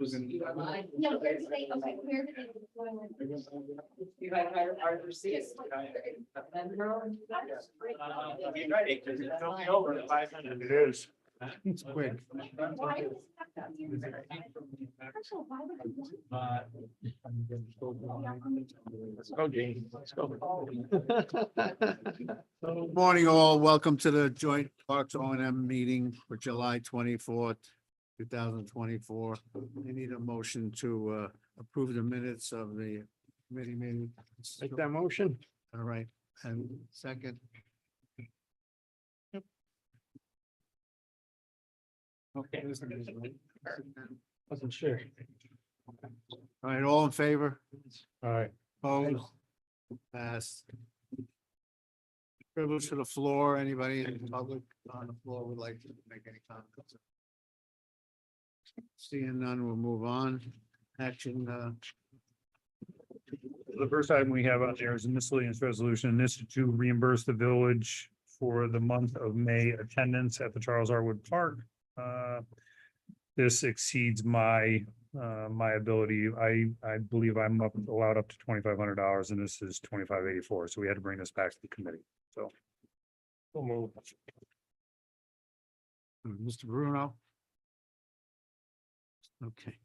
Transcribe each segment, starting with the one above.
was in. No, where did they, okay, where did they? You guys hired Arthur C. Over in 5 minutes. It is. It's quick. Why is that? First of all, why would they want- Let's go, Gene. Let's go. Good morning, all. Welcome to the joint Parks O and M meeting for July 24th, 2024. We need a motion to approve the minutes of the committee meeting. Make that motion. All right, and second. Okay. Wasn't sure. All right, all in favor? All right. Opposed? Passed. Privilege to the floor. Anybody in the public on the floor would like to make any comments? Seeing none, we'll move on. Action, The first item we have on there is a miscellaneous resolution, and this is to reimburse the village for the month of May attendance at the Charles R. Wood Park. This exceeds my ability. I believe I'm allowed up to $2,500, and this is $2,584. So we had to bring this back to the committee. So We'll move. Mr. Bruno. Okay.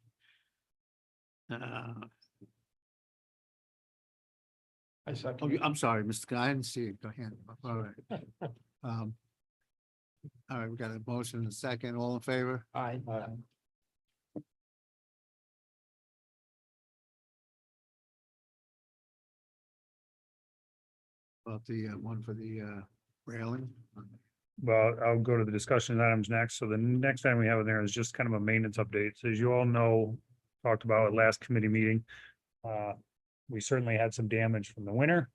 I second. Oh, I'm sorry, Mr. Guy, I didn't see it. Go ahead. All right. All right, we got a motion and a second. All in favor? Aye. About the one for the railing. well, I'll go to the discussion items next. So the next item we have in there is just kind of a maintenance update. So as you all know, talked about at last committee meeting. We certainly had some damage from the winter.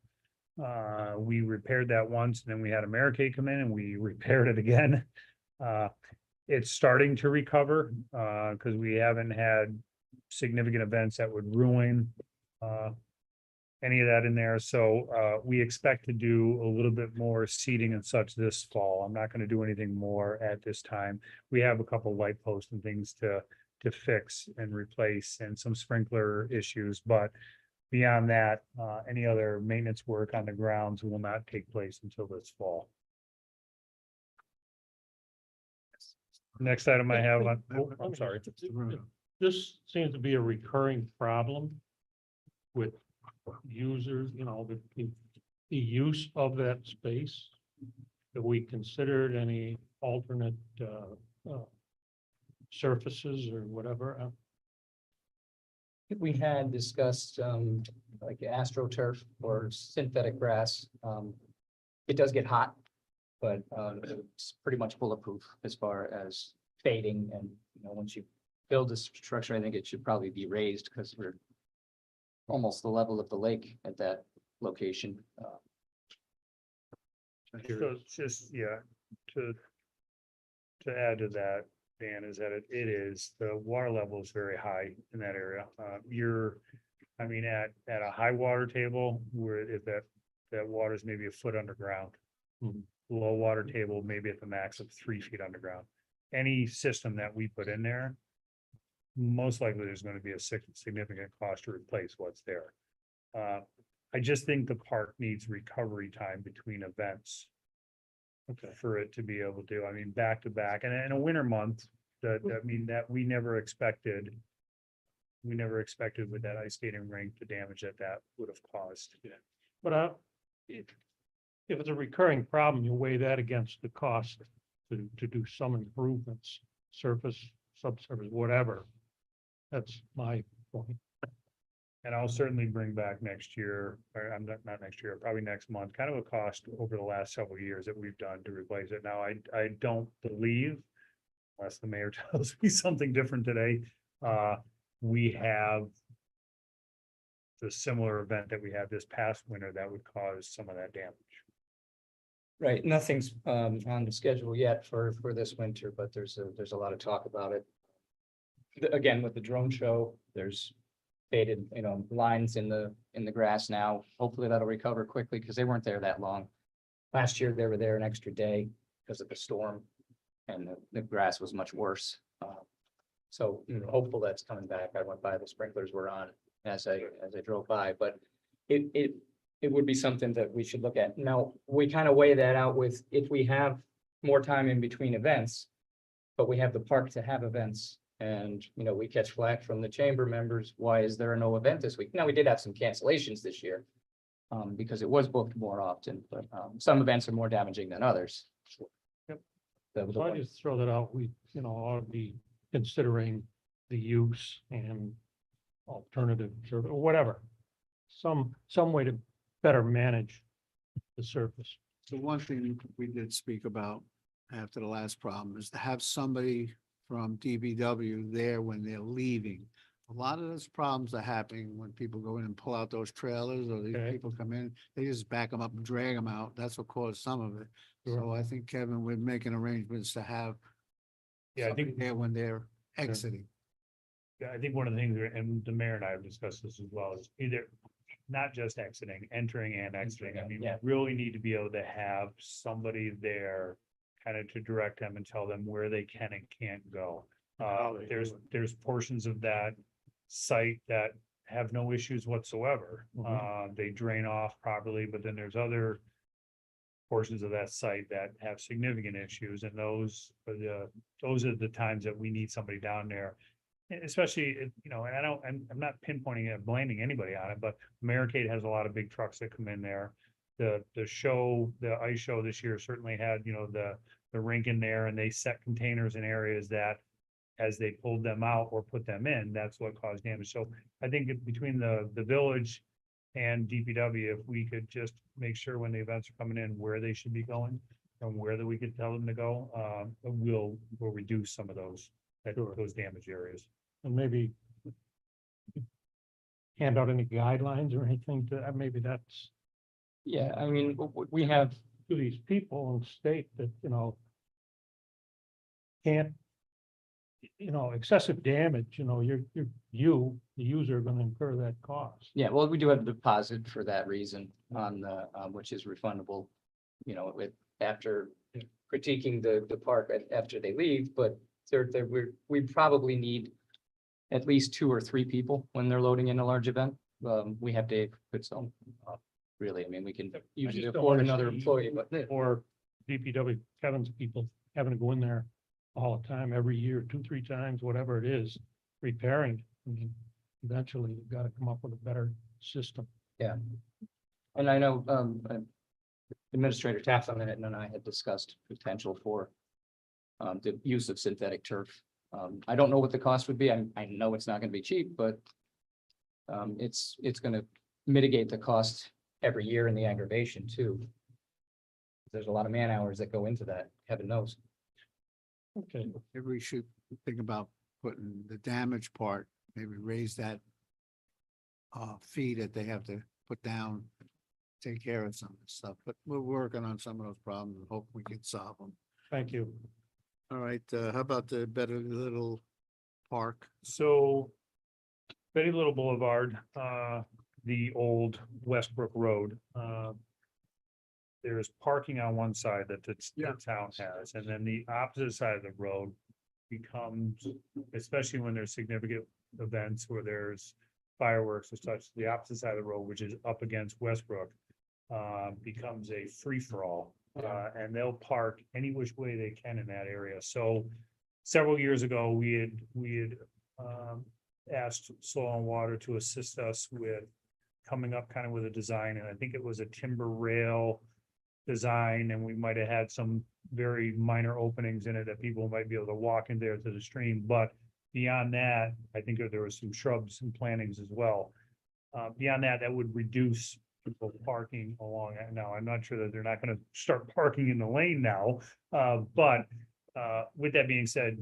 We repaired that once, and then we had Americade come in and we repaired it again. It's starting to recover, because we haven't had significant events that would ruin any of that in there. So we expect to do a little bit more seating and such this fall. I'm not going to do anything more at this time. We have a couple light posts and things to fix and replace, and some sprinkler issues, but beyond that, any other maintenance work on the grounds will not take place until this fall. Next item I have on, oh, I'm sorry. This seems to be a recurring problem with users, the use of that space. Have we considered any alternate surfaces or whatever? We had discussed like AstroTurf or synthetic grass. It does get hot, but it's pretty much bulletproof as far as fading. And once you build this structure, I think it should probably be raised because we're almost the level of the lake at that location. So it's just, yeah, to add to that, Dan, is that it is, the water level is very high in that area. At a high water table, where if that water is maybe a foot underground. Low water table, maybe at the max of 3 feet underground. Any system that we put in there, most likely there's going to be a significant cost to replace what's there. I just think the park needs recovery time between events. Okay, for it to be able to, back to back, and in a winter month, that we never expected. We never expected with that ice skating rink, the damage that would have caused. Yeah. But if it's a recurring problem, you weigh that against the cost to do some improvements, surface, subsurface, whatever. That's my point. And I'll certainly bring back next year, or I'm not next year, probably next month, kind of a cost over the last several years that we've done to replace it. Now, I don't believe, unless the mayor tells me something different today, we have the similar event that we had this past winter that would cause some of that damage. Right, nothing's on the schedule yet for this winter, but there's a lot of talk about it. Again, with the drone show, there's faded, lines in the grass now. Hopefully that'll recover quickly because they weren't there that long. Last year, they were there an extra day because of the storm, and the grass was much worse. So, hopeful that's coming back. I went by, the sprinklers were on as I drove by, but it would be something that we should look at. Now, we kind of weigh that out with if we have more time in between events, but we have the park to have events. And, we catch flack from the chamber members. Why is there no event this week? Now, we did have some cancellations this year. Because it was booked more often, but some events are more damaging than others. Yep. The So I one- just throw that out, we, ought to be considering the use and alternatives or whatever. Some way to better manage the surface. So one thing we did speak about after the last problem is to have somebody from DBW there when they're leaving. A lot of those problems are happening when people go in and pull out those trailers or these Okay. people come in, they just back them up and drag them out. That's what caused some of it. Sure. So I think, Kevin, we're making arrangements to have Yeah, I somebody think, there when they're exiting. yeah, I think one of the things, and the mayor and I have discussed this as well, is either not just exiting, entering and exiting. I mean, we Yeah. really need to be able to have somebody there kind of to direct them and tell them where they can and can't go. There's portions of that site that have no issues whatsoever. They drain off properly, but then there's other portions of that site that have significant issues, and those are the times that we need somebody down there. And especially, and I'm not pinpointing it, blaming anybody on it, but Americade has a lot of big trucks that come in there. The ice show this year certainly had, the rink in there, and they set containers in areas that as they pulled them out or put them in, that's what caused damage. So I think between the village and DPW, if we could just make sure when the events are coming in, where they should be going and where that we could tell them to go, we'll reduce some of those damaged areas. And maybe hand out any guidelines or anything to, maybe that's Yeah, I mean, we have, to these people and state that, can't, excessive damage, the user are gonna incur that cost. yeah, well, we do have a deposit for that reason on the, which is refundable, after critiquing the park after they leave, but we probably need at least 2 or 3 people when they're loading in a large event. We have Dave Goodsell. Really, I mean, we can usually just don't afford wanna another see- employee, but Or DPW, Kevin's people having to go in there all the time, every year, 2, 3 times, whatever it is, repairing. I mean, eventually you've got to come up with a better system. and I know Administrator Taffin and I had discussed potential for the use of synthetic turf. I don't know what the cost would be. I know it's not going to be cheap, but it's going to mitigate the cost every year and the aggravation too. There's a lot of man hours that go into that, heaven knows. Okay, Maybe we should think about putting the damage part, maybe raise that fee that they have to put down, take care of some of the stuff, but we're working on some of those problems and hope we can solve them. thank you. All right, how about the Better Little Park? So Betty Little Boulevard, the old Westbrook Road, there's parking on one side that the town has, and then the opposite side of the road becomes, especially when there's significant events where there's fireworks or such, the opposite side of the road, which is up against Westbrook, becomes a free-for-all. And they'll park any which way they can in that area. So several years ago, we had asked Soil and Water to assist us with coming up kind of with a design, and I think it was a timber rail design, and we might have had some very minor openings in it that people might be able to walk in there to the stream. But beyond that, I think there was some shrubs and plantings as well. Beyond that, that would reduce people parking along it. Now, I'm not sure that they're not going to start parking in the lane now. But with that being said,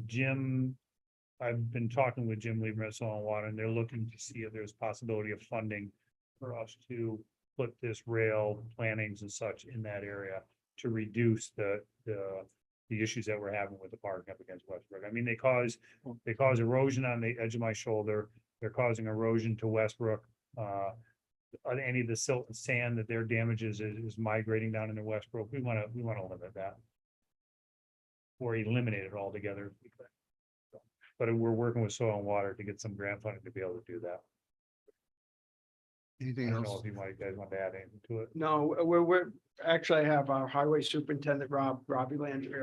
I've been talking with Jim Lieber at Soil and Water, and they're looking to see if there's possibility of funding for us to put this rail plantings and such in that area to reduce the issues that we're having with the park up against Westbrook. I mean, they cause erosion on the edge of my shoulder. They're causing erosion to Westbrook. Any of the silt and sand that their damages is migrating down into Westbrook. We want to limit that or eliminate it altogether. but we're working with Soil and Water to get some grant funding to be able to do that. I Anything don't know else? if you might, guys want to add anything to it. No, we're, actually, I have our highway superintendent, Robbie Landry,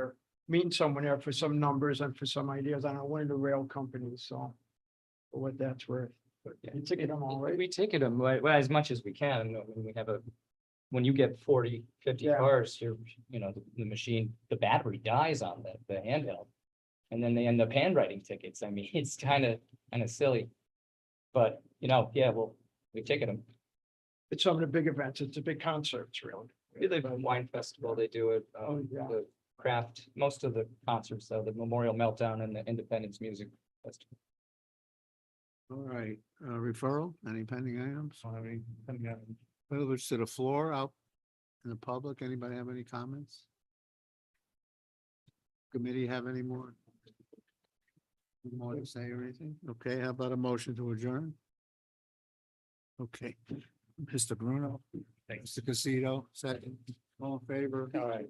meeting someone there for some numbers and for some ideas on one of the rail companies, so. For what that's worth, but you ticket them all, right? We ticket them, well, as much as we can, when we have when you get 40, 50 Yeah. cars, the machine, the battery dies on the handheld. And then they end up handwriting tickets. I mean, it's kind of silly. But, yeah, well, we ticket them. It's some of the big events, it's the big concerts, really. The wine festival, they do it. Oh, yeah. The craft, most of the concerts, though, the Memorial Meltdown and the Independence Music Festival. All right, referral, any pending items? So, I mean, Privilege to the floor out in the public. Anybody have any comments? Committee have any more? More to say or anything? Okay, how about a motion to adjourn? Okay, Mr. Bruno, thanks. Mr. Casito, second, all in favor? All right.